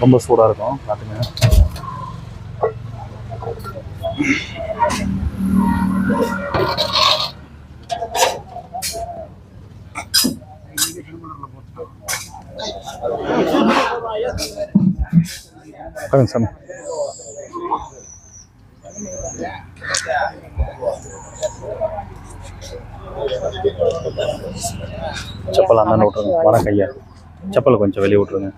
ரொம்ப சூடாக இருக்கும் பார்த்துங்க. சாமி செப்பல் அந்த விட்டுருங்க. வணக்கம் ஐயா, செப்பலை கொஞ்சம் வெளியே விட்டுருங்க.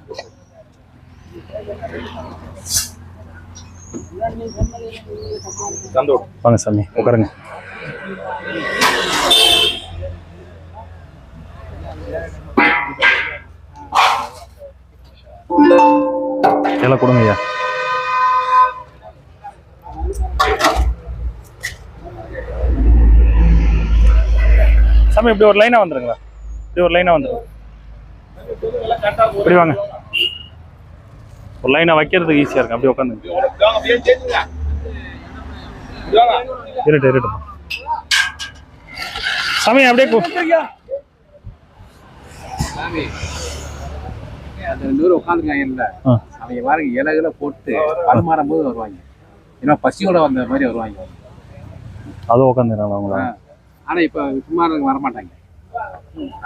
வாங்க சாமி உட்காருங்க. எல்லாம் கொடுங்க ஐயா. சாமி இப்படி ஒரு லைனா வந்துருங்களா, இப்படி ஒரு லைனா வந்துருங்க. இப்படி வாங்க, ஒரு லைனா வைக்கிறதுக்கு ஈஸியா இருக்கு. அப்படி உட்காந்து இருட்டு சாமி அப்படியே உட்காந்துருக்காங்க. அவங்க பாருங்க இலைகளை போட்டு பரிமாறும் போது வருவாங்க. ஏன்னா பசியோட வந்த மாதிரி வருவாங்க. அதுவும் உட்காந்துருக்காங்க அவங்களா? ஆனா இப்ப சும்மா வரமாட்டாங்க.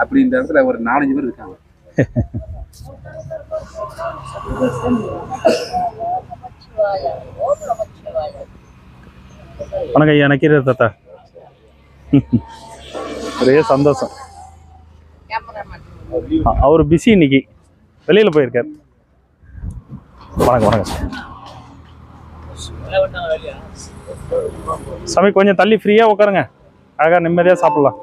அப்படி இந்த இடத்துல ஒரு 4-5 பேர் இருக்காங்க. வணக்கம் ஐயா, நக்கீரர் தாத்தா. ஒரே சந்தோஷம். அவர் பிஸி இன்னைக்கு, வெளியில போயிருக்கார். வணக்கம் சாமி, கொஞ்சம் தள்ளி ஃப்ரீயா உட்காருங்க, அழகா நிம்மதியா சாப்பிடலாம்.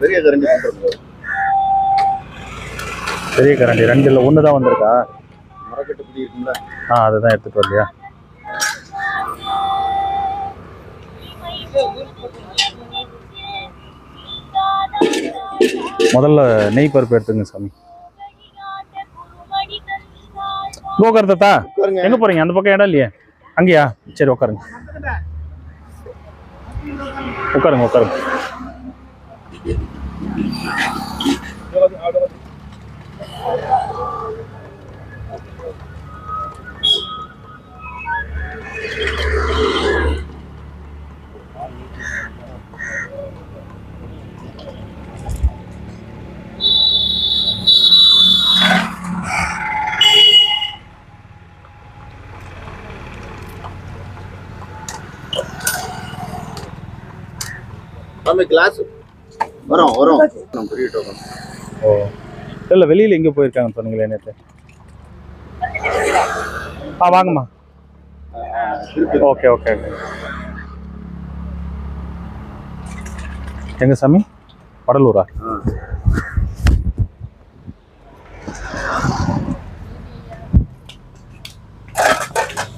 பெரிய கரண்டி பெரிய கரண்டி 2 இல்லை 1 தான் வந்திருக்கா? மரக்கட்டு பிடி இருக்குங்களா? அதுதான் எடுத்துட்டு வரலையா? முதல்ல நெய் பருப்பு எடுத்துங்க சாமி. உட்காருத்தா, எங்க போறீங்க? அந்த பக்கம் இடம் இல்லையே? அங்கேயா? சரி உட்காருங்க உட்காருங்க. கிளாஸ் வரும் பெரிய டோக்கன். ஓ இல்லை, வெளியில் எங்கே போயிருக்காங்கன்னு சொன்னீங்களே நேற்று? வாங்கம்மா. ஓகே எங்க சாமி? வடலூரா?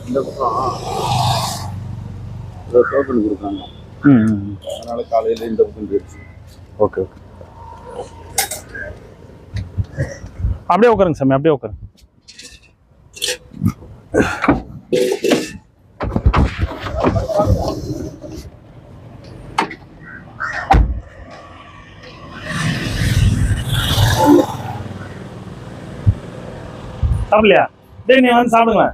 இந்த பக்கம் டோக்கன் கொடுத்தாங்க. அதனால காலையில் இந்த பக்கம் போயிடுச்சு. ஓகே அப்படியே உட்காருங்க சாமி, அப்படியே உட்காருங்க. சாப்பிடலையா? டேய் நீ வந்து சாப்பிடுங்க,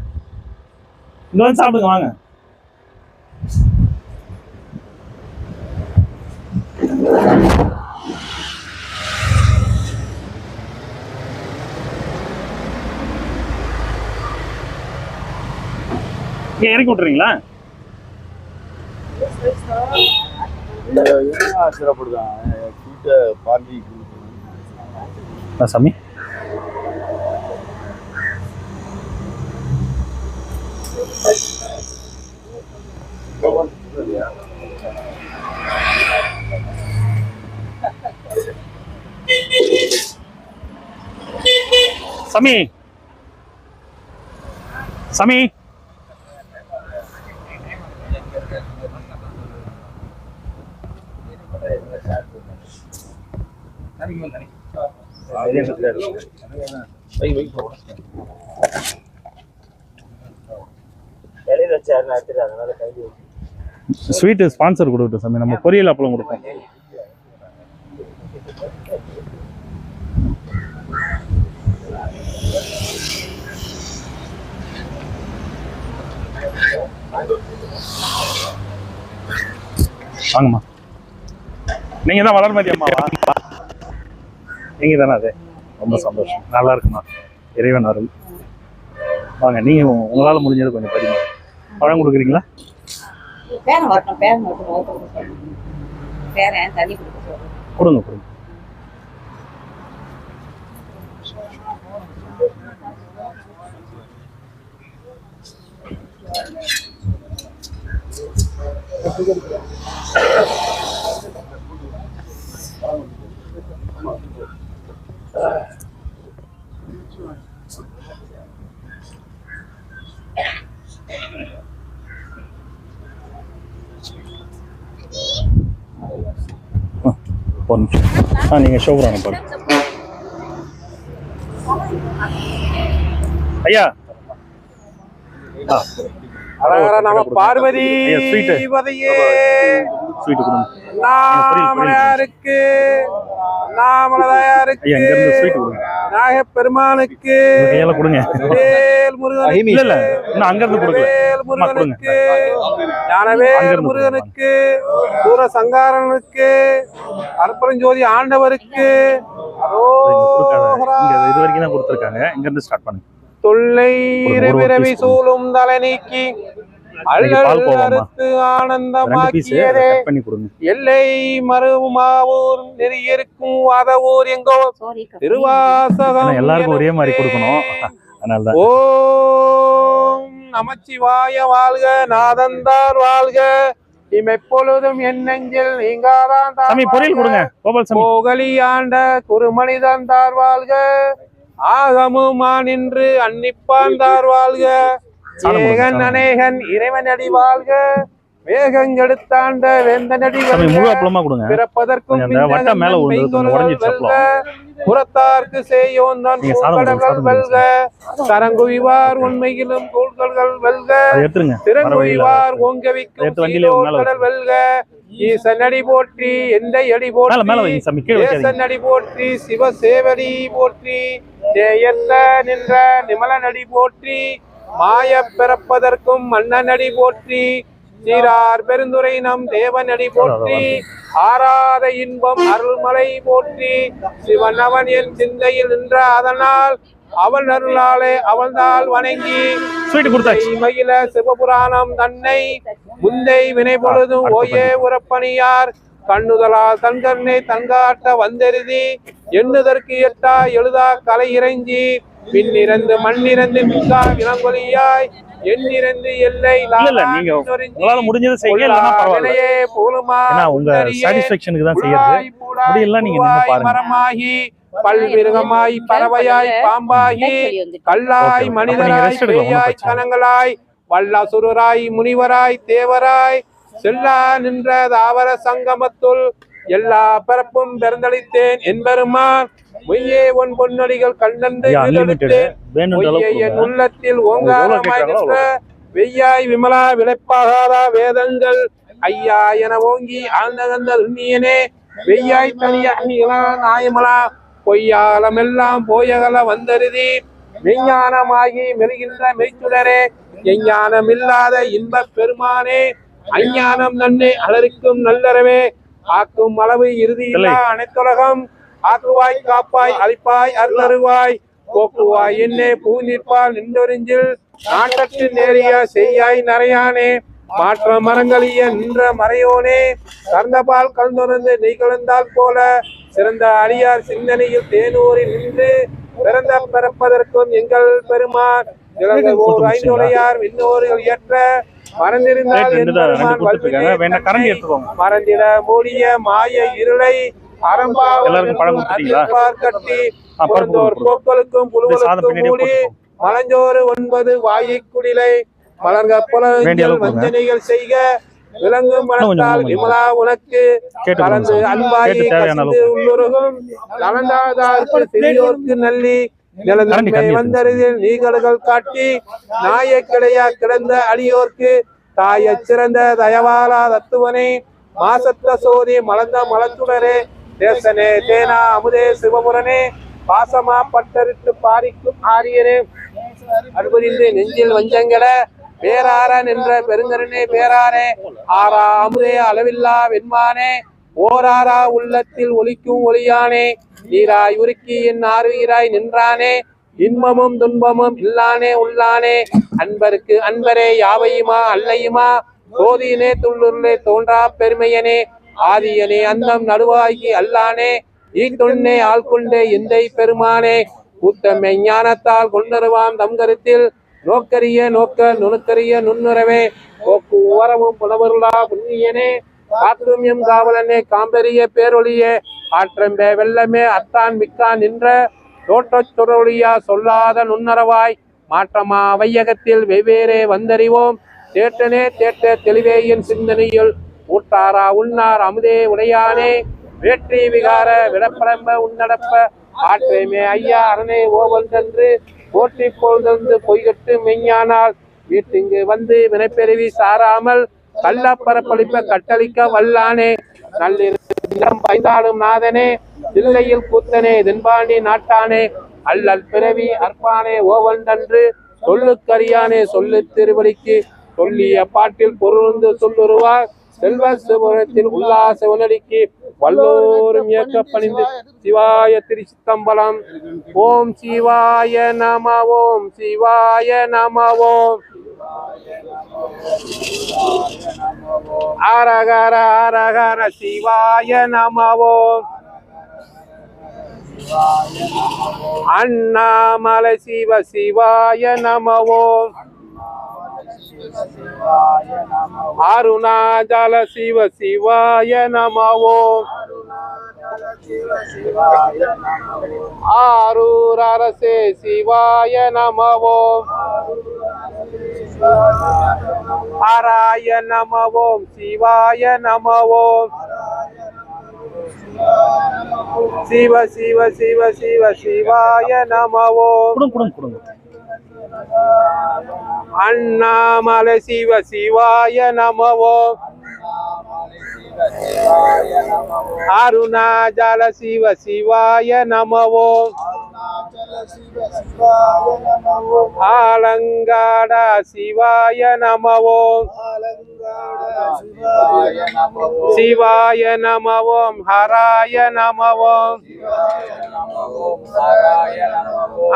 இங்க வந்து சாப்பிடுங்க வாங்க. இறக்கி விட்டுறீங்களா? ஆச்சரியப்படுதான் பார்ட்டி சாமி. சாமி சாமி ஸ்வீட் ஸ்பான்சர் கொடுக்கட்டும் சாமி, நம்ம பொரியல் அப்பளம் கொடுப்போம். வாங்கம்மா. நீங்க தான் வளர்மதி அம்மாவா? நீங்க தானே? அது ரொம்ப சந்தோஷம், நல்லா இருக்குமா, இறைவன் அருள். வாங்க, நீங்க உங்களால முடிஞ்சது கொஞ்சம் பரிமா பழம் கொடுக்குறீங்களா? கொடுங்க கொடுங்க. நீங்கள் ஷோபுரான பாருங்க ஐயா. நம பார்வதி நாமலையாருக்கு நாமலையாருக்கு நாகப்பெருமானுக்கு முருகனுக்கு ஞானவேல் முருகனுக்கு சூர சங்காரனுக்கு அற்பரஞ்சோதி ஆண்டவருக்கு இது வரைக்கும் தான் கொடுத்துருக்காங்க. இங்க இருந்து ஸ்டார்ட் பண்ணுங்க. தொல்லை இரவிரவி சூழும் தலை நீக்கி அழுத்து ஆனந்தமாக்கியதே எல்லை மருமாவூர் நெறியிருக்கும் வாதவூர் எங்கோ திருவாசகம் எல்லாருக்கும் ஒரே மாதிரி கொடுக்கணும். அதனால ஓம் நமச்சிவாய வாழ்க, நாதந்தார் வாழ்க, இமைப்பொழுதும் என் நெஞ்சில் நீங்காதான் பொரியல் கொடுங்க. போகலி ஆண்ட குருமணிதந்தார் வாழ்க, ஆகமுமா நின்று அன்னிப்பாந்தார் வாழ்க, ஏகன் அநேகன் இறைவனடி வாழ்க, வேகங்கெடுத்தாண்ட வேந்தனடி பிறப்பதற்கும் புறத்தார்க்கு செய்யோன் வெல்க, கரங்குவிவார் உண்மையிலும் கோள்கள் வெல்க, திறங்குவிவார் ஓங்கவிக்கும் வெல்க, ஈசனடி போற்றி எந்த அடி போற்றி ஈசனடி போற்றி சிவசேவடி போற்றி தேயல்ல நின்ற நிமலனடி போற்றி மாய பிறப்பதற்கும் மன்னனடி போற்றி சீரார் பெருந்துரை நம் தேவனடி போற்றி ஆராத இன்பம் அருள்மலை போற்றி சிவனவன் என் சிந்தையில் நின்ற அதனால் அவன் அருளாலே அவள்தால் வணங்கி மகிழ சிவபுராணம் தன்னை முந்தை வினை பொழுதும் ஓயே உறப்பணியார் கண்ணுதலால் தன்கண்ணை தன்காட்ட வந்தெருதி எண்ணுதற்கு எட்டா எழுதா கலை இறைஞ்சி பின்னிறந்து மண்ணிறந்து மிக்கா விலங்கொலியாய் எண்ணிறந்து எல்லை மரமாகி பல்விருகமாய் பறவையாய் பாம்பாகி கல்லாய் மனிதராய் பேயாய் கணங்களாய் வல்லாசுரராய் முனிவராய் தேவராய் செல்லா நின்ற தாவர சங்கமத்துள் எல்லா பிறப்பும் பிறந்தளித்தேன் என்பெருமான் பொய்யே உன் பொன்னடிகள் கண்டந்து என் உள்ளத்தில் ஓங்காரமாய் நின்ற வெய்யாய் விமலா விளைப்பாகாத வேதங்கள் ஐயா என ஓங்கி ஆழ்ந்தகந்த துண்ணியனே வெய்யாய் தனியா நாயமலா பொய்யாலமெல்லாம் போயகல வந்தருதி மெய்ஞானமாகி மெழுகின்ற மெய்ச்சுடரே எஞ்ஞானம் இல்லாத இன்பப் பெருமானே அஞ்ஞானம் நன்னே அலருக்கும் நல்லறவே ஆக்கும் அளவு இறுதியில்லா அனைத்துலகம் ஆக்குவாய் காப்பாய் அழிப்பாய் அருளருவாய் போக்குவாய் என்னே பூ நிற்பால் நின்றொறிஞ்சில் நாட்டத்து நேரிய செய்யாய் நரையானே மாற்ற மரங்களிய நின்ற மறையோனே கறந்தபால் கலந்துணர்ந்து நெய் கலந்தால் போல சிறந்த அடியார் சிந்தனையில் தேனூரில் நின்று பிறந்த பிறப்பதற்கும் எங்கள் பெருமான் ஐந்துடையார் விண்ணோர்கள் ஏற்ற மறந்திருந்தால் மறந்திட மூடிய மாய இருளை அறம்பால் கட்டி போக்களுக்கும் புழுவலுக்கும் மூடி மலஞ்சோறு 9 வாயிக்குடிலை மலர்க புலங்கள் வஞ்சனைகள் செய்க விளங்கும் மனத்தால் விமலா உனக்கு கலந்து அன்பாயி கசிந்து உள்ளுருகும் நலந்தாதார்க்கு சிறியோர்க்கு நல்லி நிலந்தன்மை வந்தறிதில் நீகல்கள் காட்டி நாயக்கிளையா கிடந்த அடியோர்க்கு தாய சிறந்த தயவாலா தத்துவனே மாசத்த சோதி மலர்ந்த மலத்துடரே தேசனே தேனா அமுதே சிவபுரனே பாசமா பட்டரிட்டு பாரிக்கும் ஆரியனே அன்புரிந்து நெஞ்சில் வஞ்சங்கள பேரார நின்ற பெருங்கரனே பேராரே ஆரா அமுதே அளவில்லா வெண்மானே ஓராரா உள்ளத்தில் ஒலிக்கும் ஒளியானே நீராய் உருக்கி என் ஆறுயிராய் நின்றானே இன்பமும் துன்பமும் இல்லானே உள்ளானே அன்பருக்கு அன்பரே யாவையுமா அல்லையுமா சோதியனே துள்ளுருளே தோன்றா பெருமையனே ஆதியனே அந்தம் நடுவாகி அல்லானே ஈட்டொன்னே ஆள்கொண்டே எந்தை பெருமானே கூத்தம்மை ஞானத்தால் கொண்டருவான் தம் கருத்தில் நோக்கரிய நோக்க நுணுக்கரிய நுண்ணுறவே போக்கு ஓரமும் புலவருளா புண்ணியனே காற்றும் எம் காவலனே காம்பெரிய பேரொழியே ஆற்றம்பே வெள்ளமே அத்தான் மிக்கான் நின்ற தோற்றச் சொரொழியா சொல்லாத நுண்ணறவாய் மாற்றமா வையகத்தில் வெவ்வேறே வந்தறிவோம் தேட்டனே தேட்ட தெளிவே என் சிந்தனையுள் ஊட்டாரா உன்னார் அமுதே உடையானே வேற்றி விகார விடப்பரம்ப உன்னடப்ப ஆற்றைமே ஐயா அரணே ஓவல்தன்று போற்றி பொழுதந்து பொய்கட்டு மெய்ஞானால் வீட்டுங்கு வந்து வினைப்பெருவி சாராமல் கள்ள பரப்பளிப்ப கட்டளிக்க வல்லானே நல்லிடம் பைந்தாடும் நாதனே தில்லையில் கூத்தனே தென்பாண்டி நாட்டானே அல்லல் பிறவி அற்பானே ஓவல்தன்று சொல்லுக்கரியானே சொல்லு திருவடிக்கு சொல்லிய பாட்டில் பொருள்ந்து சொல்லுருவார் செல்வ சிவபுரத்தில் உல்லாச உணடிக்கு வல்லோரும் இயக்க பணிந்து சிவாய திருச்சித்தம்பலம். ஓம் சிவாய நம ஓம் சிவாய நம ஓம் அரகர அரகர சிவாய நம ஓம் அண்ணாமலை சிவ சிவாய நம ஓம் அருணாச்சல சிவ சிவாய நம ஓம் ஆரூர் அரசே சிவாய நம ஓம் ஹராய நம ஓம் சிவாய நம ஓம் சிவ சிவ சிவ சிவ சிவாய நம ஓம் அண்ணாமலை சிவ சிவாய நம ஓம் அருணாச்சல சிவ சிவாய நம ஓம் ஆலங்காட சிவாய நம ஓம் சிவாய நம ஓம் ஹராய நம ஓம்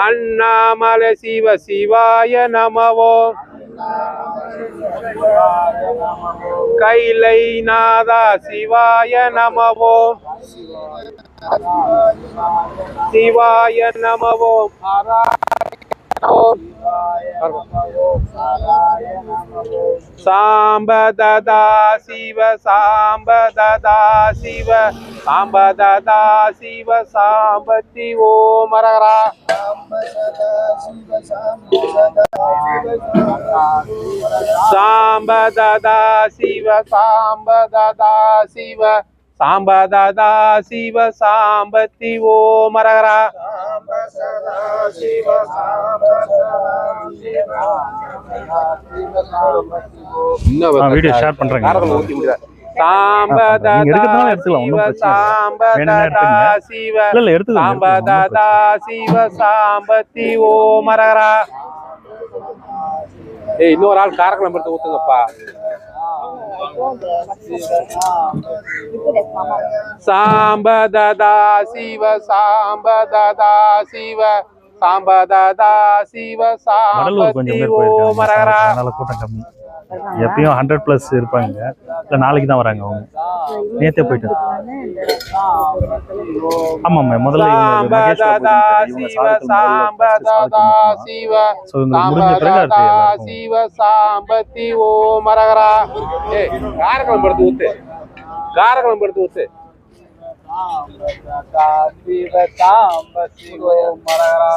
அண்ணாமலை சிவ சிவாய நம ஓம் கைலை நாதா சிவாய நம ஓம் சிவாய நம ஓம் சாம்பததா சிவ சாம்பததா சிவ சாம்பததா சிவ சாம்பதி ஓம் அரகரா சாம்பததா சிவ சாம்பததா சிவ சாம்பததா சிவ சாம்பதி ஓம் அரகரா வீடியோ ஷேர் பண்றேங்க. சாம்பததா சிவ சாம்பததா சிவ சாம்பதி ஓம் அரகரா. இன்னொரு ஆள் காரக்குளம் எடுத்து ஊத்துங்கப்பா. சாம்பததா சிவ சாம்பததா சிவ சாம்பததா சிவ சாம்பதி ஓம் அரகரா. கூட்டம் கம்மி, எப்பயும் 100+ இருப்பாங்க. இல்லை நாளைக்கு தான் வராங்க அவங்க, நேத்தே போயிட்டு. ஆமாம் முதல்ல சாம்பததா சிவ சாம்பததா சிவ சாம்பததா சிவ சாம்பதி ஓம் அரகரா. காரக்குளம் படுத்து ஊத்து, காரக்குளம் படுத்து ஊத்து.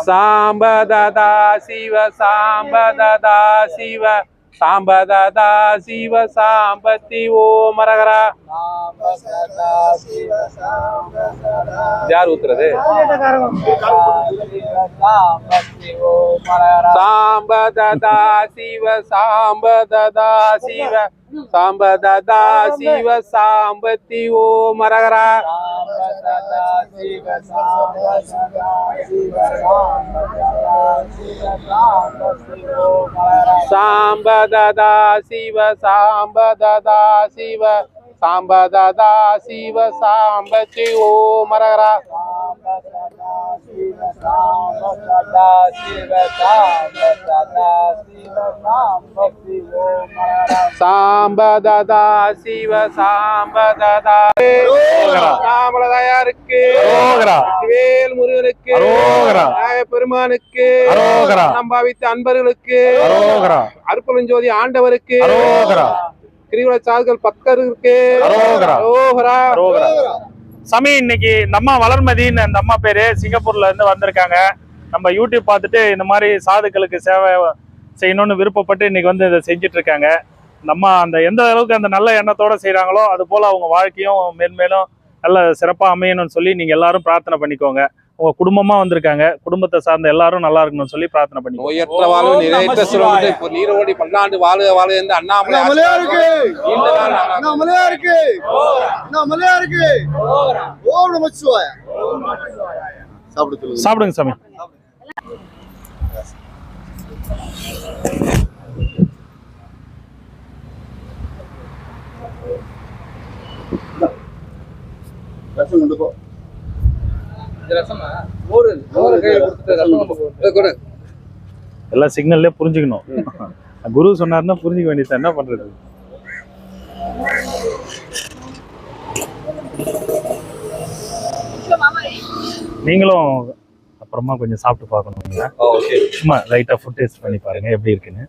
சாம்பததா சிவ சாம்பததா சிவ சாம்பததா சிவ சாம்பத்தி ஓம் அரகரா. யார் ஊத்துறது? சாம்பததா சிவ சாம்பததா சிவ சாம்பததா சிவ சாம்பத்தி ஓம் அரகரா. சாம்பததா சிவ சாம்பததா சிவ சாம்பததா சிவ சாம்பத்தி ஓம் அரகரா. சாம்பததா சிவ சாம்பததா தாமலதாயாருக்கு வேல் முருகனுக்கு பெருமானுக்கு நம்பாவித்த அன்பர்களுக்கு அருப்பெருஞ்சோதி ஆண்டவருக்கு கிரிவல சாதுகள் பக்தருக்கு சாமி. இன்னைக்கு இந்த அம்மா வளர்மதின்னு அந்த அம்மா பேரு சிங்கப்பூர்ல இருந்து வந்திருக்காங்க. நம்ம யூடியூப் பார்த்துட்டு இந்த மாதிரி சாதுக்களுக்கு சேவை செய்யணும்னு விருப்பப்பட்டு இன்னைக்கு வந்து இதை செஞ்சுட்டு இருக்காங்க. நம்ம அந்த எந்த அளவுக்கு அந்த நல்ல எண்ணத்தோட செய்யறாங்களோ அது போல அவங்க வாழ்க்கையும் மேன்மேலும் நல்ல சிறப்பா அமையணும்னு சொல்லி நீங்க எல்லாரும் பிரார்த்தனை பண்ணிக்கோங்க. உங்க குடும்பமா வந்திருக்காங்க, குடும்பத்தை சார்ந்த எல்லாரும் நல்லா இருக்கணும்னு சொல்லி பிரார்த்தனை பண்ணிக்கோங்க. நோயற்ற வாழ்வு நிறைந்த செல்வம் இப்போ நீரோடி பல்லாண்டு வாழ்க வாழ்க என்று அண்ணாமலை சாப்பிடுங்க சாமி. எல்லாம் சிக்னல்லே புரிஞ்சுக்கணும். குரு சொன்னாருன்னா புரிஞ்சுக்க வேண்டியது. என்ன பண்றது? நீங்களும் அப்புறமா கொஞ்சம் சாப்பிட்டு பார்க்கணும். சும்மா லைட்டா ஃபுட் டேஸ்ட் பண்ணி பாருங்க எப்படி இருக்குன்னு.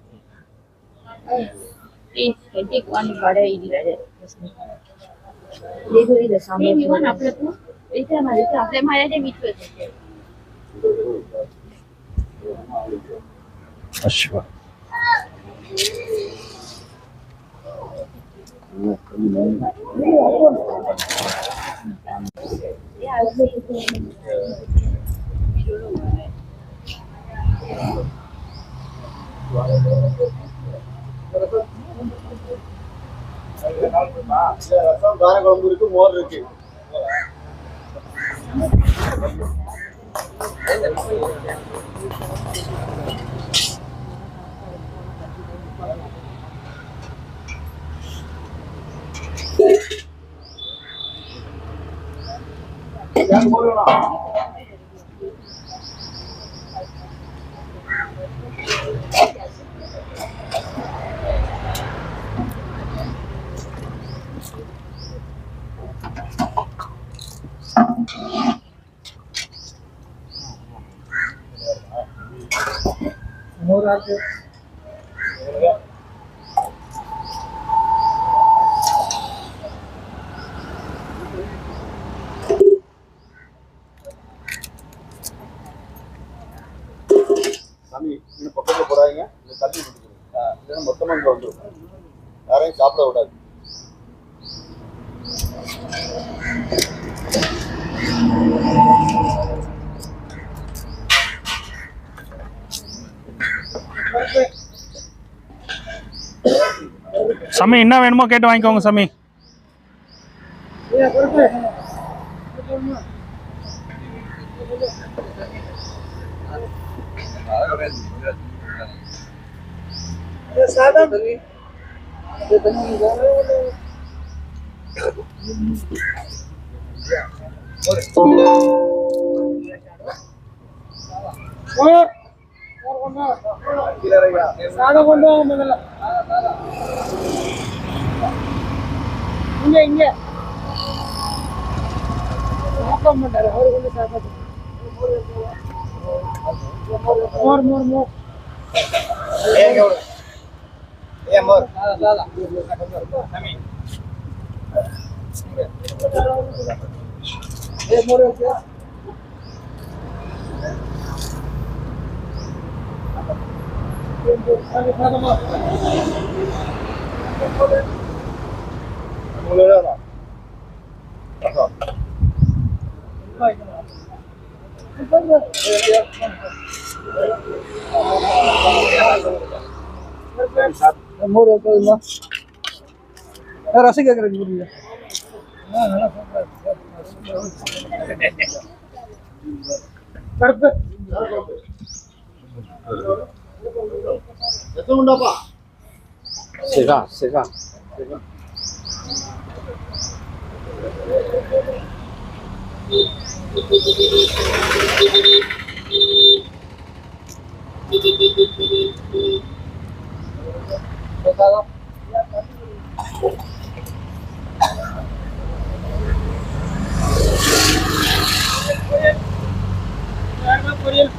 Ashwa. குழம்பு இருக்கு, மோர் இருக்கு. சாமி இன்னும் பக்கத்துல போடாதீங்க, தள்ளி விட்டுருங்க. மொத்தமா இங்க வந்துடும், யாரையும் சாப்பிட விடாது. சாமி என்ன வேணுமோ கேட்டு வாங்கிக்கோங்க சாமி. இங்க சாப்பிட மாட்டாரு அவரு கொண்டு சாப்பிட்டு மோர் மோர் மோர் மோர் மோர் வைக்கிறதுமா ரசம் கேட்குறேன் புரியுது. கருப்பு சரிடா சரிடா பொரியல்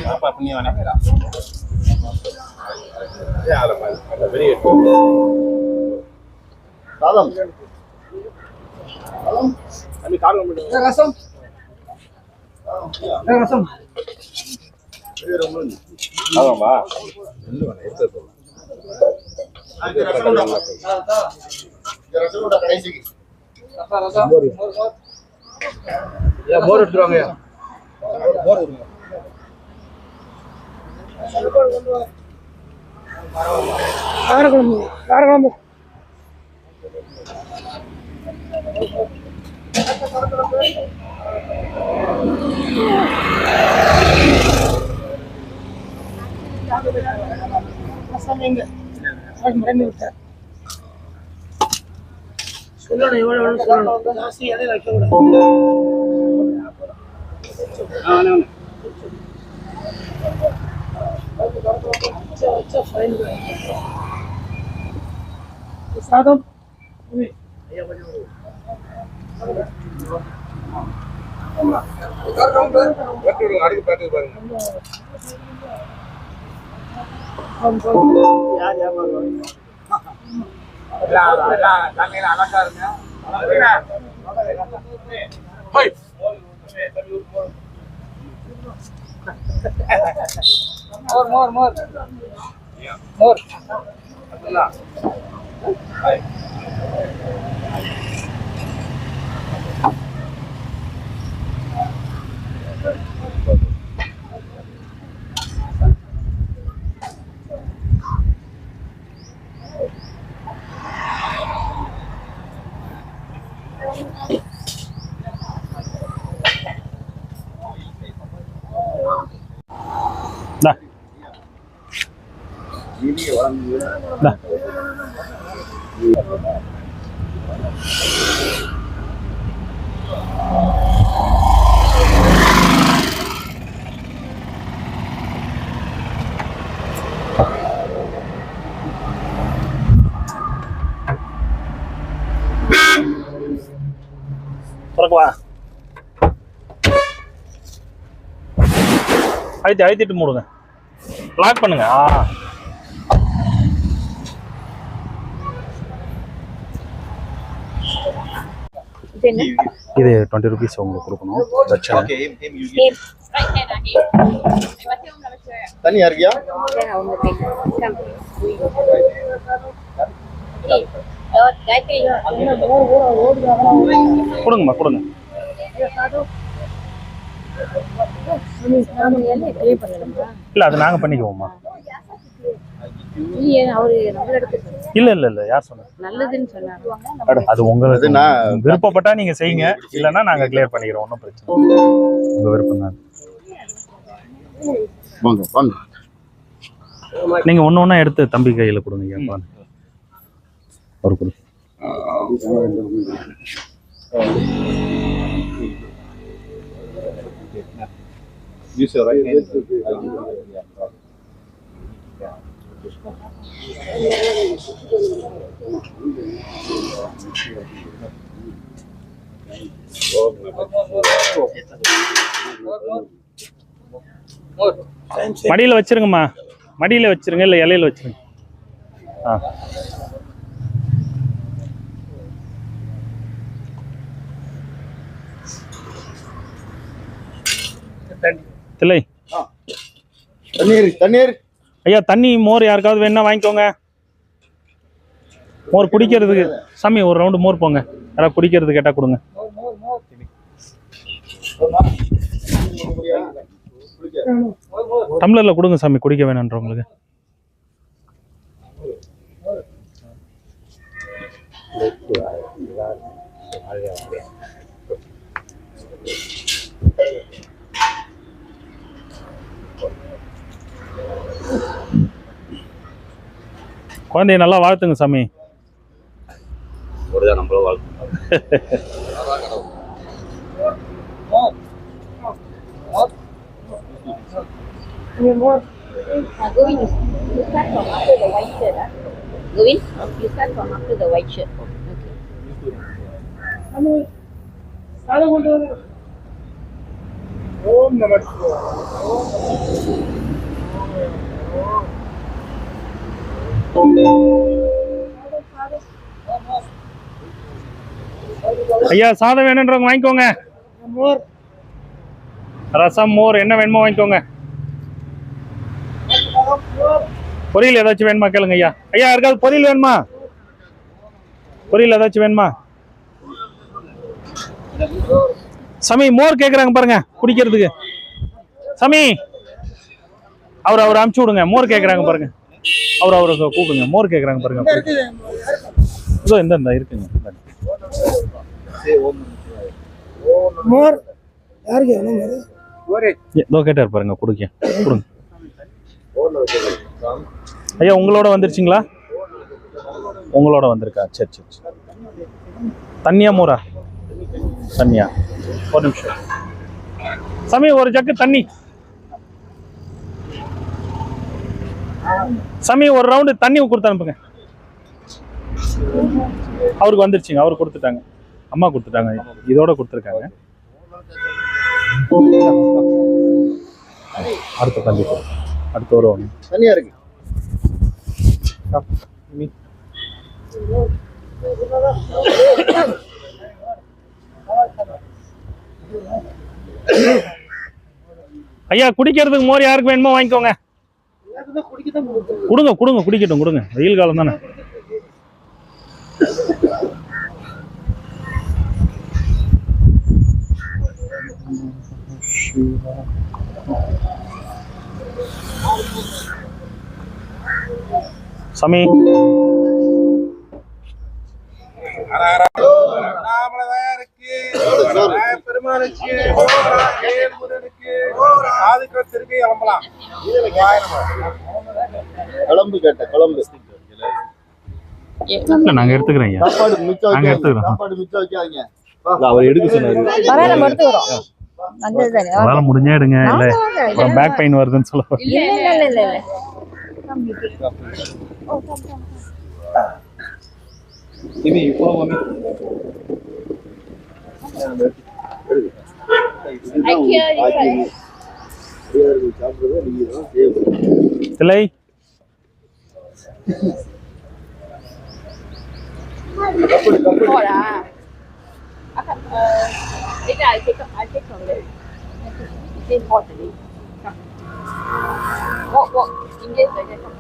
apa punya anak merah சாதம் அன்னி காரணம் ரசம் ரசம் ஆமாம்பா ரசம் கடைசிக்கு மோர் எடுத்துருவாங்க மோர் காரக்குழம்பு காரக்குழம்பு சொல்லணும் எவ்வளவு சொல்லணும் ஜாஸ்தி எதையும் வைக்க சாதம் அடுக்கு பாட்டு பாருங்க அழகா இருங்க மோர் மோர் மோர் மோர் அழுத்திட்டு மூடுங்க, லாக் பண்ணுங்க. இது 20 rupees உங்களுக்கு கொடுக்கணும். தனியா இருக்கியா? கொடுங்கம்மா கொடுங்க. இல்ல அது நாங்க பண்ணிக்குவோம்மா. இல்ல இல்ல இல்ல யார் சொன்னா? நல்லதுன்னு சொன்னாங்க. அது உங்களுக்கு விருப்பப்பட்டா நீங்க செய்யுங்க, இல்லன்னா நாங்க கிளியர் பண்ணிக்கிறோம். ஒன்றும் பிரச்சனை இல்லை, உங்க விருப்பம் தான். நீங்க ஒண்ணு ஒண்ணா எடுத்து தம்பி கையில கொடுங்க. ஒரு கொடு. Use your right hand. மடியில் வச்சிருங்கம்மா, மடியில் வச்சிருங்க, இல்லை இலையில வச்சிருங்க. ஆ தில்லை தண்ணீர் ஐயா, தண்ணி மோர் யாருக்காவது வேணா வாங்கிக்கோங்க. மோர் குடிக்கிறதுக்கு சாமி ஒரு ரவுண்டு மோர் போங்க. யாராவது குடிக்கிறது கேட்டா கொடுங்க. டம்ளர்ல கொடுங்க சாமி, குடிக்க வேணான்றவங்களுக்கு. குழந்தைய நல்லா வாழ்த்துங்க சாமி. நம்மளும் வாழ்க்கை Govin, you start from after the white shirt. Govin, you start from after the white shirt. ஓம் நம சிவாய. ஐயா, சாதம் வேணுன்றவங்க வாங்கிக்கோங்க. ரசம், மோர் என்ன வேணுமோ வாங்கிக்கோங்க. பொரியல் ஏதாச்சும் வேணுமா கேளுங்க ஐயா. ஐயா, யாருக்காவது பொரியல் வேணுமா? பொரியல் ஏதாச்சும் வேணுமா? சாமி மோர் கேக்குறாங்க பாருங்க குடிக்கிறதுக்கு. சாமி அவர் அனுப்பிச்சு விடுங்க. மோர் கேக்குறாங்க பாருங்க. அவருக்கு கூப்பிடுங்க. மோர் கேக்குறாங்க பாருங்க. இதோ இந்த இருக்குங்க. மோர் யாருக்கு வேணும்? இதோ கேட்டார் பாருங்க, கொடுங்க. ஐயா, உங்களோட வந்துருச்சுங்களா? உங்களோட வந்திருக்கா? சரி சரி சரி. தண்ணியா மோரா? தண்ணியா? ஒரு நிமிஷம் சாமி, ஒரு ஜக்கு தண்ணி. சாமி ஒரு ரவுண்டு தண்ணி கொடுத்து அனுப்புங்க. அவருக்கு வந்துருச்சுங்க. அவரு கொடுத்துட்டாங்க. அம்மா கொடுத்துட்டாங்க. இதோட கொடுத்துருக்காங்க. அடுத்த தண்ணி அடுத்த ஒரு தனியா இருக்கு. ஐயா, குடிக்கிறதுக்கு மோர் யாருக்கு வேணுமோ வாங்கிக்கோங்க. கொடுங்க கொடுங்க, குடிக்கட்டும், கொடுங்க. வெயில் காலம் தானே. சாமி பெருமானுக்கு திருப்பி கிளம்பலாம். குழம்பு கேட்ட குழம்பு நாங்க எடுத்துக்கிறோம் ஐயா. சாப்பாடு மிச்சம் நாங்க எடுத்துக்கிறோம். சாப்பாடு மிச்சம் வைக்காதீங்க. அவர் எடுக்க சொன்னாரு. அதனால முடிஞ்சா எடுங்க. இல்ல அப்புறம் பேக் பெயின் வருதுன்னு சொல்லுவாங்க. Thillai I'll take from there. It's in hot today. Come. Walk. Indians like that. Come.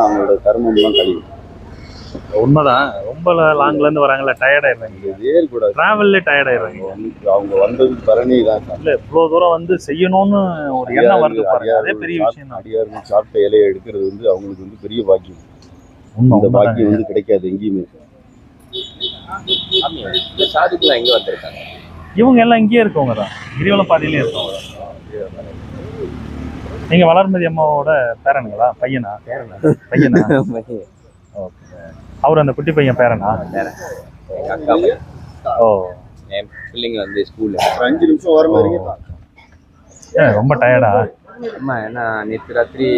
அவங்களோட கர்மம்லாம் கழிவு. உண்மைதான். ரொம்ப லாங்ல இருந்து வராங்கல்ல, டயர்ட் ஆயிடுறாங்க. டிராவல்ல டயர்ட் ஆயிடுறாங்க. அவங்க வந்தது பரணி தான். இல்ல இவ்வளவு தூரம் வந்து செய்யணும்னு ஒரு எண்ணம் வருது பாருங்க. அதே பெரிய விஷயம் தான். அடியார்கள் சாப்பிட்ட இலையை எடுக்கிறது வந்து அவங்களுக்கு வந்து பெரிய பாக்கியம். இந்த பாக்கியம் வந்து கிடைக்காது எங்கேயுமே. சாதிக்குலாம் எங்க வந்திருக்காங்க? இவங்க எல்லாம் இங்கேயே இருக்கவங்க தான். கிரிவலம் பாதையிலே இருக்கவங்க. நீங்க வளர்மதி அம்மாவோட பேரனுங்களா? பையனா? பையனா? ஓகே. அவர் அந்த குட்டி பையன் பேரனா? எங்க அக்கா பையன். ஓ. என் பிள்ளைங்க வந்து ஸ்கூல்ல 5 நிமிஷம் வர மாதிரி. ரொம்ப டயர்டா? ஆமா, ஏன்னா நேற்று ராத்திரி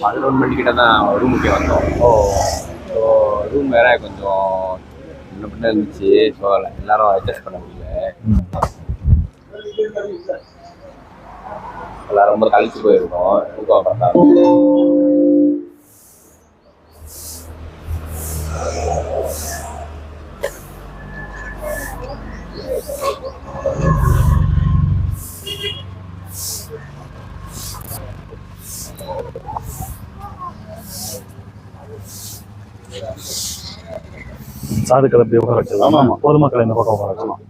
11 மணிக்கிட்ட தான் ரூமுக்கே வந்தோம். ஓ. ஸோ ரூம் வேற கொஞ்சம் முன்ன பின்ன இருந்துச்சு. ஸோ எல்லாரும் அட்ஜஸ்ட் பண்ண முடியல. எல்லாரும் ரொம்ப கழிச்சு போயிருக்கோம். தூக்கம் பார்த்தா சாதுக்கள் அப்படி உட்கார வச்சிடலாம். பொதுமக்கள் இந்த பக்கம் உட்கார வச்சிடலாம்.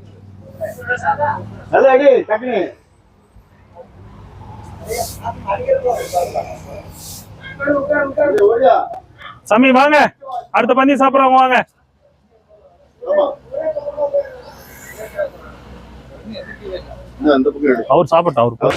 சாமி வாங்க, அடுத்த பந்தி சாப்பிடுறவங்க வாங்க. அவர் சாப்பிட்டோம். அவருக்கு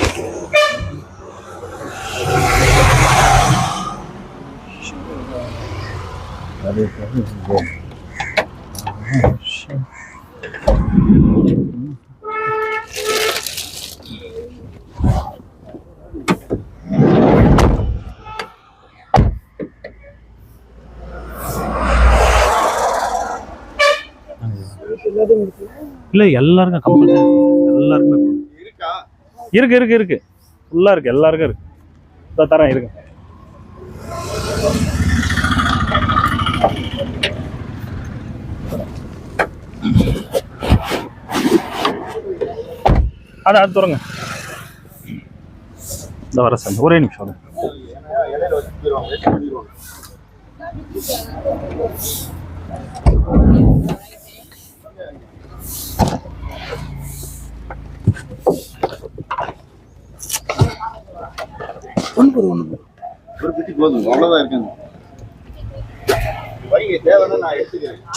இல்ல எல்லாருக்கும் கம்பல்சரி, எல்லாருக்குமே இருக்கு இருக்கு இருக்கு ஃபுல்லா இருக்கு, எல்லாருக்கும் இருக்கு. இதோ தரேன் இருக்கு. அது தொடங்க. இந்த வர சார் ஒரே நிமிஷம்.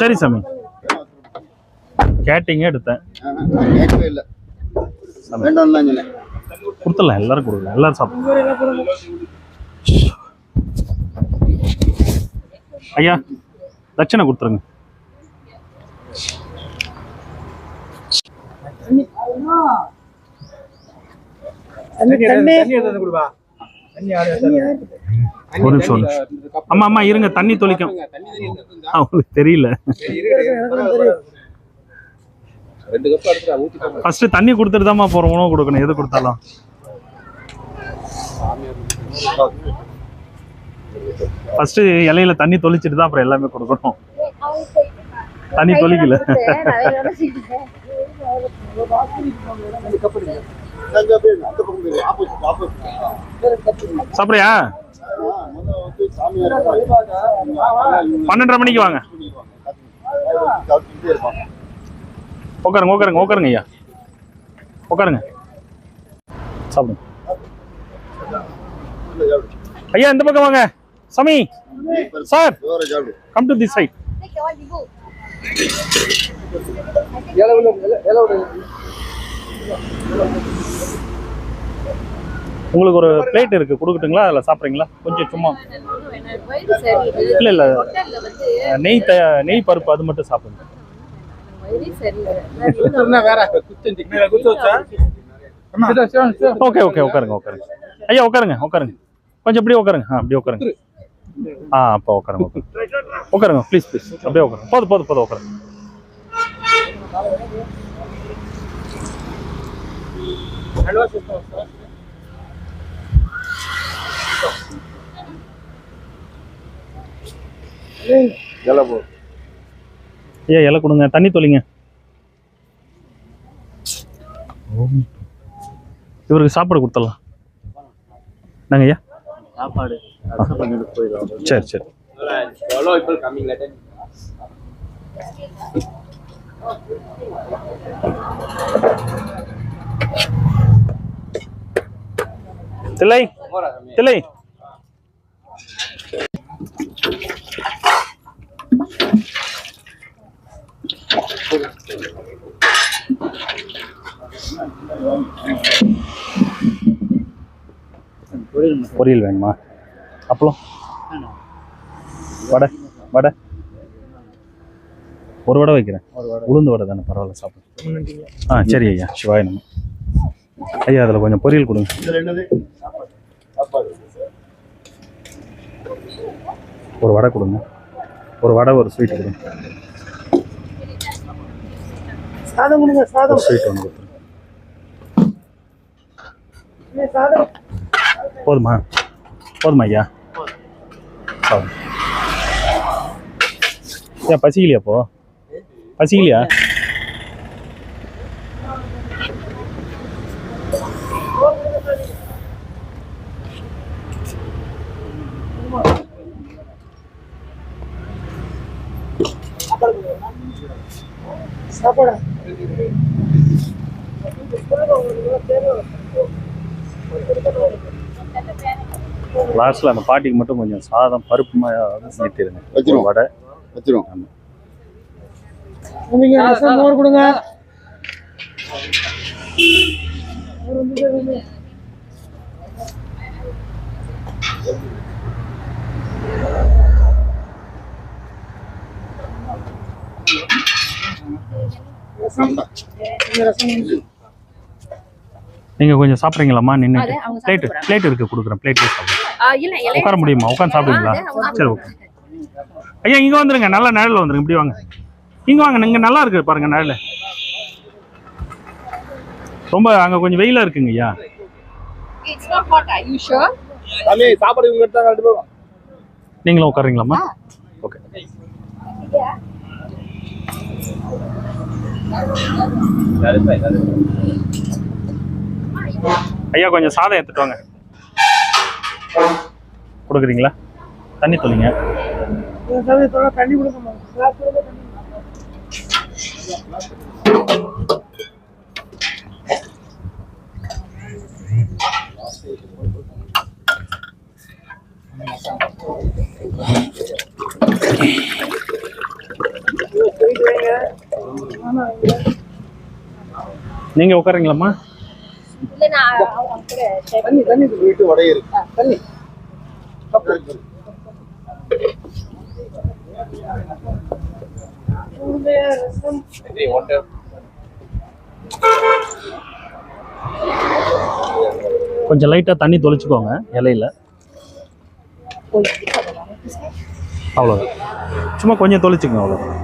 சரி சாமி, கேட்டீங்க எடுத்தேன். கொடுத்துடலாம், எல்லாரும் கொடுக்கலாம், எல்லாரும் சாப்பிடுங்க. ஐயா தட்சணை கொடுத்துருங்க. ஒரு நிமிஷம். ஆமா ஆமா இருங்க, தண்ணி தொளிக்கும். அவங்களுக்கு தெரியல. ஃபர்ஸ்ட் தண்ணி கொடுத்துட்டு தான்மா போறோம், உணவு கொடுக்கணும். எது கொடுத்தாலும் ஃபர்ஸ்ட் இலையில தண்ணி தொளிச்சிட்டு தான் அப்புறம் எல்லாமே கொடுக்கணும். தண்ணி தொளிக்கல. சாப்பிடுறியா? 12:30 மணிக்கு வாங்க. உட்காருங்க உட்காருங்க உட்காருங்க ஐயா, உட்காருங்க சாப்பிடுங்க. ஐயா இந்த பக்கம் வாங்க. சாமி sir, come to this side. உங்களுக்கு ஒரு பிளேட் இருக்கு, கொடுக்கட்டுங்களா? அதில் சாப்பிட்றீங்களா? கொஞ்சம் சும்மா இல்லை இல்லை, நெய் பருப்பு அது மட்டும் சாப்பிடுங்க. ஓகே ஓகே உட்காருங்க உட்காருங்க ஐயா, உட்காருங்க உட்காருங்க. கொஞ்சம் அப்படியே உட்காருங்க. அப்படியே உட்காருங்க. அப்போ உட்காருங்க உட்காருங்க ப்ளீஸ் ப்ளீஸ். அப்படியே உட்காருங்க. போதும் போதும் போதும் உட்காருங்க. ஐயா இலை கொடுங்க, தண்ணி தொளிங்க. இவருக்கு சாப்பாடு கொடுத்துடலாம். நாங்க ஐயா சாப்பாடு சரி சரி. தில்லை தில்லை பொரியல் வேணுமா? அப்பளம், வடை வடை ஒரு வடை வைக்கிறேன். உளுந்து வடை தானே, பரவாயில்ல சாப்பிடு. சரி ஐயா, சிவாய நம்ம. ஐயா அதில் கொஞ்சம் பொரியல் கொடுங்க. ஒரு வடை கொடுங்க. ஒரு வடை ஒரு ஸ்வீட் கொடுங்க. சாதம் கொடுங்க சாதம். ஸ்வீட் ஒன்று கொடுத்துருங்க. சாதம் போதுமா ஐயா? சாதம். ஏன் பசிக்கலையா? பசிக்கலையா? சாப்பாடா லாஸ்ட்ல அந்த பாட்டிக்கு மட்டும் கொஞ்சம் சாதம் பருப்பு நீட்டிடுங்க. வச்சிரும். வடை வச்சிரும். நீங்க ரசம் மோர் கொடுங்க. நீங்க கொஞ்சம் சாப்பிட்றீங்களாம்மா? நின்று அது அவங்க பிளேட் இருக்கு கொடுக்குறேன். பிளேட்லேயே சாப்பிடுங்க. இல்ல இலை உட்கார முடியுமா? உட்காந்து சாப்பிடுவீங்களா? சரி ஓகே. ஐயா இங்க வந்துருங்க. நல்ல நிழல்ல வந்துருங்க. இப்படி வாங்க. இங்க வாங்க. நீங்க நல்லா இருக்கு பாருங்க நிழல். ரொம்ப அங்க கொஞ்சம் வெயிலா இருக்குங்க ஐயா. It's not hot, are you sure? சாமி சாப்பாடு இவங்க எடுத்தாங்க 2 பேரும். நீங்களும் உட்காருங்களாம்மா? ஓகே. ஐயா கொஞ்சம் சாதம் எடுத்துட்டு வாங்க. கொடுக்குறீங்களா? தண்ணி தொளிங்க. தண்ணி கொடுக்கமா? நீங்க உட்காருங்களாம்மா? இல்ல நான் அவங்க தண்ணி வீட்டு வடை இருக்கு. தண்ணி ரசம் கொஞ்சம் லைட்டா தண்ணி தொளிச்சுக்கோங்க இலையில. அவ்வளோதான். சும்மா கொஞ்சம் தொளிச்சுக்கோங்க. அவ்வளோதான்.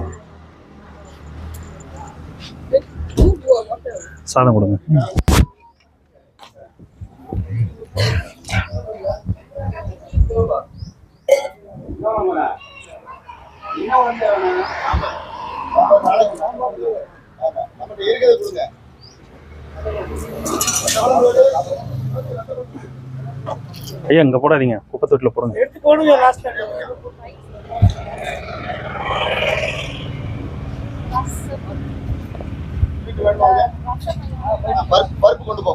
சாதம் கொடுங்க. ஐயா இங்க போடாதீங்க. குப்பை தொட்டில போடுங்க. எடுத்து போடுங்க லாஸ்ட்ல. பருப்பு கொண்டு போ.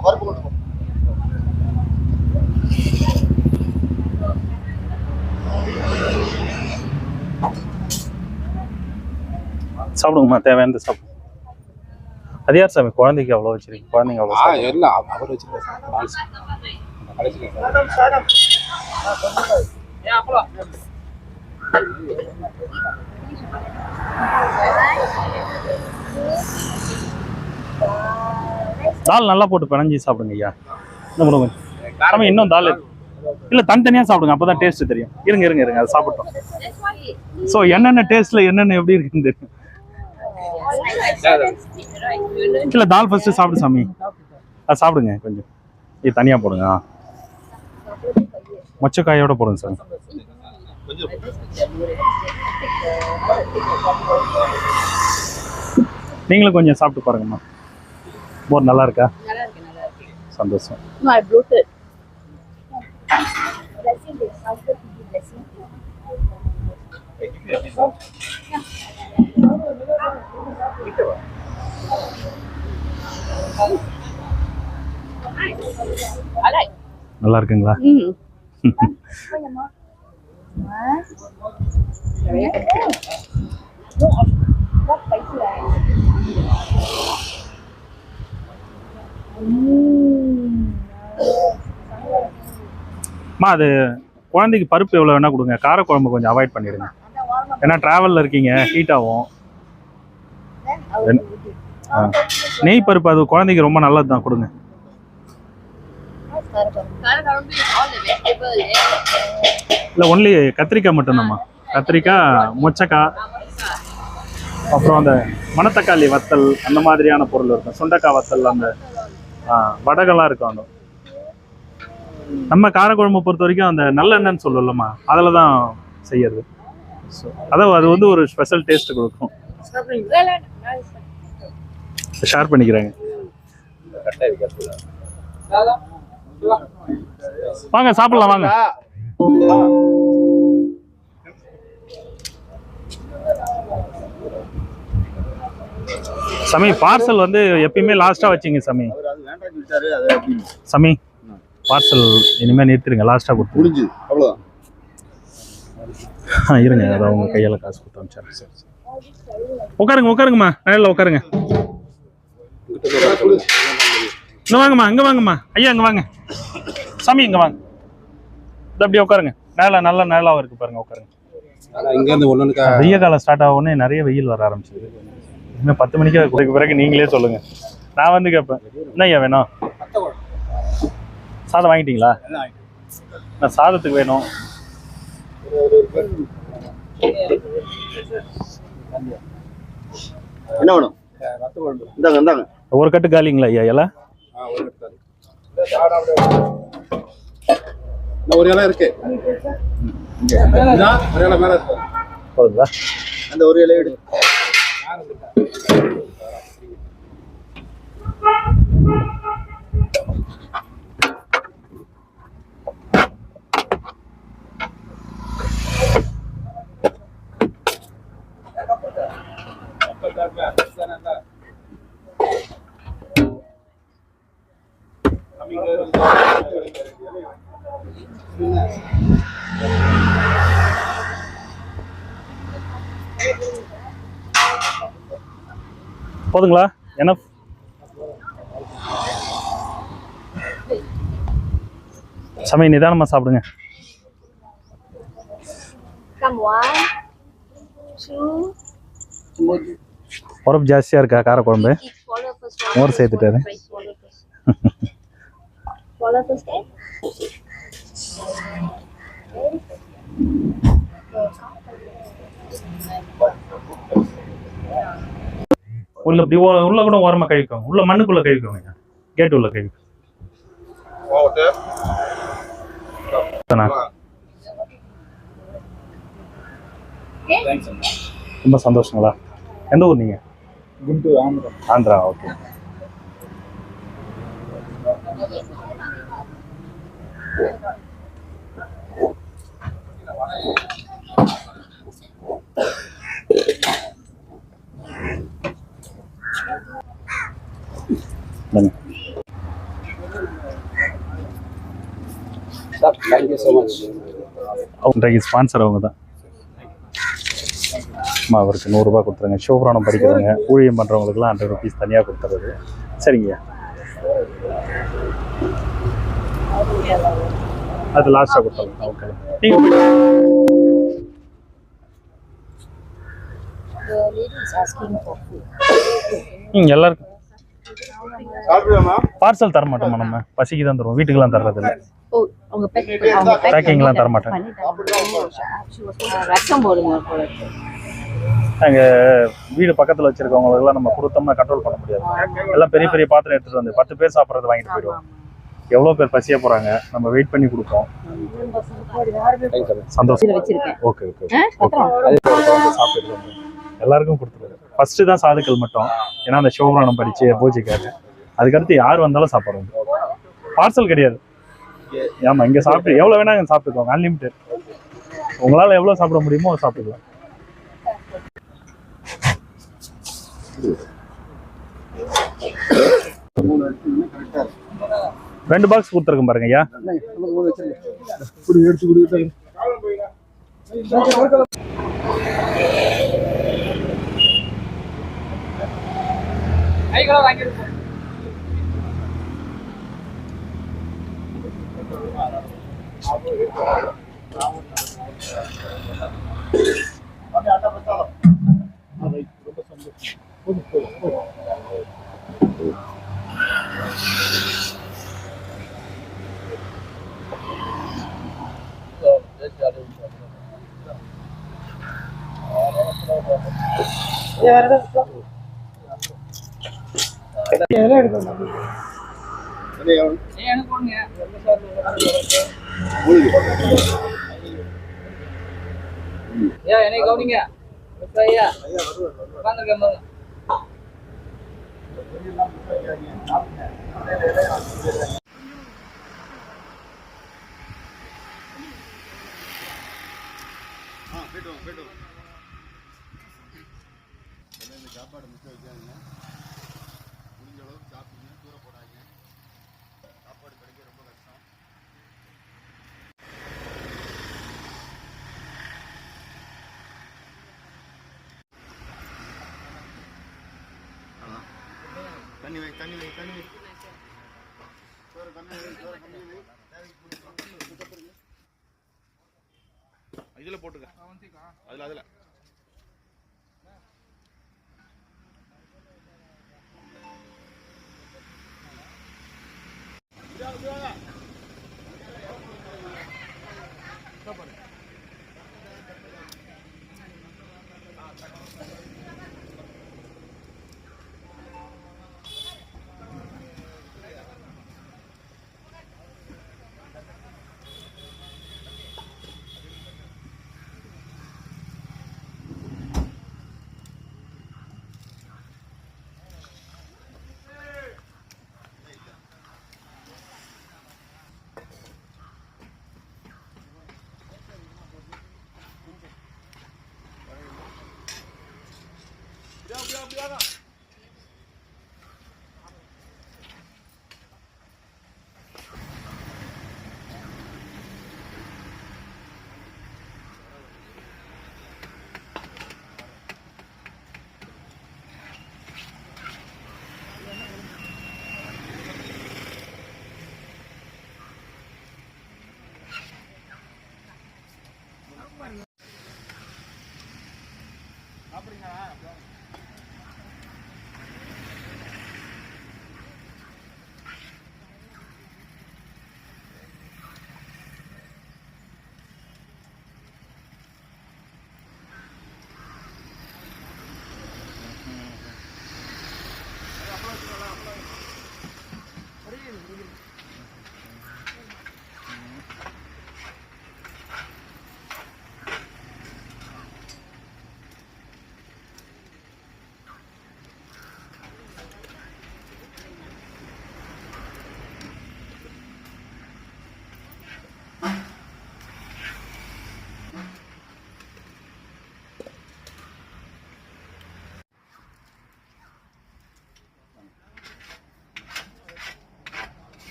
சாப்பிடுங்கம்மா. தேவையானது சாப்பிடுங்க. அது யார் சாமி? குழந்தைக்கு அவ்வளோ வச்சிருக்கீங்க? குழந்தைங்க அவ்வளோ எல்லாம் அவர் வச்சிருக்காரு. சாதம் சாதம். தால் நல்லா போட்டு பிணைஞ்சி சாப்பிடுங்க ஐயா. இன்னும் கொடுங்க சாமி. இன்னும் தால் இல்லை தனித்தனியாக சாப்பிடுங்க. அப்போ தான் டேஸ்ட்டு தெரியும். இருங்க அதை சாப்பிட்டோம். ஸோ என்னென்ன டேஸ்ட்டில் என்னென்ன எப்படி இருக்குன்னு தெரியும். இல்லை தால் ஃபஸ்ட்டு சாப்பிடு சாமி. அது சாப்பிடுங்க. கொஞ்சம் இது தனியாக போடுங்க. மொச்சக்காயோட போடுங்க சார். நீங்களும் கொஞ்சம் சாப்பிட்டு பாருங்கம்மா. மோர் நல்லா இருக்கா? சந்தோஷம். No, I brought it. I like. நல்லா இருக்குங்களா? அம்மா அது குழந்தைக்கு பருப்பு எவ்வளோ வேணா கொடுங்க. காரக்குழம்பு கொஞ்சம் அவாய்ட் பண்ணிடுங்க. ஏன்னா டிராவலில் இருக்கீங்க, ஹீட் ஆகும். நெய் பருப்பு அது குழந்தைக்கு ரொம்ப நல்லது தான், கொடுங்க. இல்லை ஒன்லி கத்திரிக்காய் மட்டும்தாம்மா. கத்திரிக்காய், மொச்சக்காய், அப்புறம் அந்த மணத்தக்காளி வத்தல் அந்த மாதிரியான பொருள் இருக்கும். சுண்டைக்காய் வத்தல், அந்த வடகெல்லாம் இருக்கும். அந்த நம்ம காரக்குழம்பு பொறுத்த வரைக்கும் அந்த நல்லெண்ணெய்ன்னு சொல்லுவோம்லம்மா, அதில் தான் செய்யறது. ஸோ அதான் அது வந்து ஒரு ஸ்பெஷல் டேஸ்ட் கொடுக்கும். ஷேர் பண்ணிக்கிறாங்க. வாங்க சாப்பிடலாம் வாங்க. சமி பார்சல் வந்து எப்பயுமே லாஸ்டா வச்சிங்க சமி. சமி பார்சல் இனிமே நிறுத்திடுங்க, லாஸ்டா கொடுத்து முடிஞ்சு அவ்வளோதான். இருங்க, அதை அவங்க கையால காசு கொடுத்து அனுப்பிச்சாரு. சரி உட்காருங்க உட்காருங்கம்மா, நேரில் உட்காருங்க. இங்க வாங்கம்மா, இங்க வாங்கம்மா, ஐயா இங்க வாங்க. சாமி இங்க வாங்க, இது அப்படியே உட்காருங்க. நேரில் நல்ல நேரலாவும் இருக்கு பாருங்க, உட்காருங்க. இங்க இருந்து ஒண்ணு வெய்ய காலம் ஸ்டார்ட் ஆகும்னே நிறைய வெயில் வர ஆரம்பிச்சது. இன்னும் 10 மணிக்கு குறைக்கு பிறகு நீங்களே சொல்லுங்க, நான் வந்து கேட்பேன். என்ன ஐயா வேணும்? சாதம் வாங்கிட்டீங்களா? நான் சாதத்துக்கு வேணும். என்ன வேணும்? இந்தாங்க இந்தாங்க. ஒரு கட்டு காலிங்களா ஐயா? இலை ஒரு இலை இருக்கு. ஒரு இலை மேல இருக்கு. போதுங்களா? அந்த ஒரு இலை எடு. போதுங்களா? என்ன சமயம் நிதானமா சாப்பிடுங்க. உரப்பு ஜாஸ்தியா இருக்கா காரக்குழம்பு? மோர் சேர்த்துட்டாரு. உள்ள இப்படி உள்ள கூட ஓரமா கழிக்கும், உள்ள மண்ணுக்குள்ள கழிக்குங்க, கேட் உள்ள கழிக்கும். ரொம்ப சந்தோஷங்களா? எந்த ஊர் நீங்க? Guntur, Andhra. Andhra, okay. Thank you so much. இன்றைக்கு ஸ்பான்சர் அவங்க தான். அவருக்கு 100 ரூபாய் கொடுத்துருங்க. சிவபுராணம் படிக்கிறவங்க, ஊழியம் பண்ணுறவங்களுக்குலாம் 100 ருபீஸ் தனியாக கொடுத்துறது. சரிங்க, அது லாஸ்ட்டாக கொடுத்துருங்க. ஓகே, நீங்கள் எல்லாருக்கும் பார்சல் தர மாட்டோமா? நம்ம பசிக்கு தான் தருவோம், வீட்டுக்கெல்லாம் தர்றது இல்லை. பேக்கிங்லாம் தர மாட்டேன். நாங்கள் வீடு பக்கத்தில் வச்சிருக்கவங்களுக்கெல்லாம் நம்ம கொடுத்தோம்னா கண்ட்ரோல் பண்ண முடியாது. எல்லாம் பெரிய பெரிய பாத்திரம் எடுத்துகிட்டு வந்து 10 பேர் சாப்பிட்றது வாங்கிட்டு போயிடுவோம். எவ்வளோ பேர் பசியாக போகிறாங்க, நம்ம வெயிட் பண்ணி கொடுப்போம். சந்தோஷம். ஓகே ஓகே சாப்பிட்டு எல்லாருக்கும் கொடுத்துருவாரு. ஃபர்ஸ்ட் தான் சாதுக்கள் மட்டும், ஏன்னா அந்த சிவபுராணம் படிச்சு பூஜைக்காக. அதுக்கடுத்து யார் வந்தாலும் சாப்பிடுவோம். பார்சல் கிடையாது. ஆமா, இங்க சாப்பிட்டு எவ்வளவு வேணா இங்க சாப்பிட்டுக்கோங்க, அன்லிமிட்டட். உங்களால எவ்வளவு சாப்பிட முடியுமோ சாப்பிட்டுக்கலாம். 2 பாக்ஸ் கொடுத்துருக்கேன் பாருங்க ஐயா. எனக்கு ஒண்ணுங்க. ஐயா என்னை கவனிங்க. ஐயா உட்காந்துருக்கேன் பாருங்க. சாப்பாடு மிச்சம் வைக்காதீங்க, முடிஞ்ச அளவுக்கு சாப்பிடுங்க, தூர போடாதீங்க. சாப்பாடு கிடைக்க ரொம்ப கஷ்டம். தண்ணி வை, தண்ணி வை, தண்ணி வை. சோறு கம்மி வை, சோறு கம்மி வை. இதுல போட்டுக்க, அதுல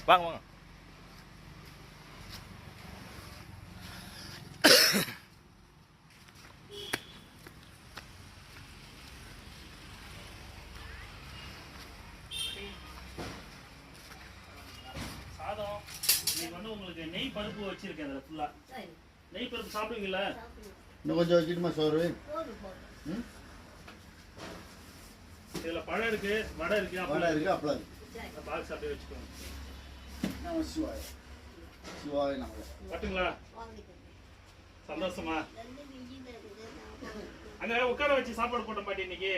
வாங்க வாங்க. சாதம் இன்னைக்கு வந்து உங்களுக்கு நெய் பருப்பு வச்சிருக்கேன் அதில் ஃபுல்லா. நெய் பருப்பு சாப்பிடுவீங்களா? இன்னும் கொஞ்சம் வச்சுட்டுமா சோறு? இதில் பழம் இருக்கு, வடை இருக்கு, வடை இருக்கு, அப்பளம் இருக்கு. பாக்ஸ் அப்படியே வச்சுக்கோங்க. நம சிவாய. சிவாய நமக. பட்டுங்களா? சந்தோஷமா? அங்க உட்கார வச்சு சாப்பாடு போட்ட பாட்டி இன்னைக்கு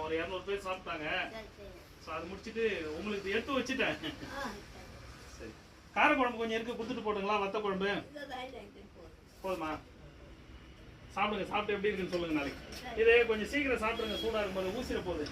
ஒரு 200 பேர் சாப்பிட்டாங்க. ஸோ அது முடிச்சுட்டு உங்களுக்கு எடுத்து வச்சுட்டேன். சரி, காரக்குழம்பு கொஞ்சம் இருக்கு, கொடுத்துட்டு போட்டுங்களா? வத்த குழம்பு போதுமா? சாப்பிடுங்க, சாப்பிட்டு எப்படி இருக்குன்னு சொல்லுங்க நாளைக்கு. இதே கொஞ்சம் சீக்கிரம் சாப்பிடுங்க, சூடா இருக்கும்போது ஊசிட போகுது.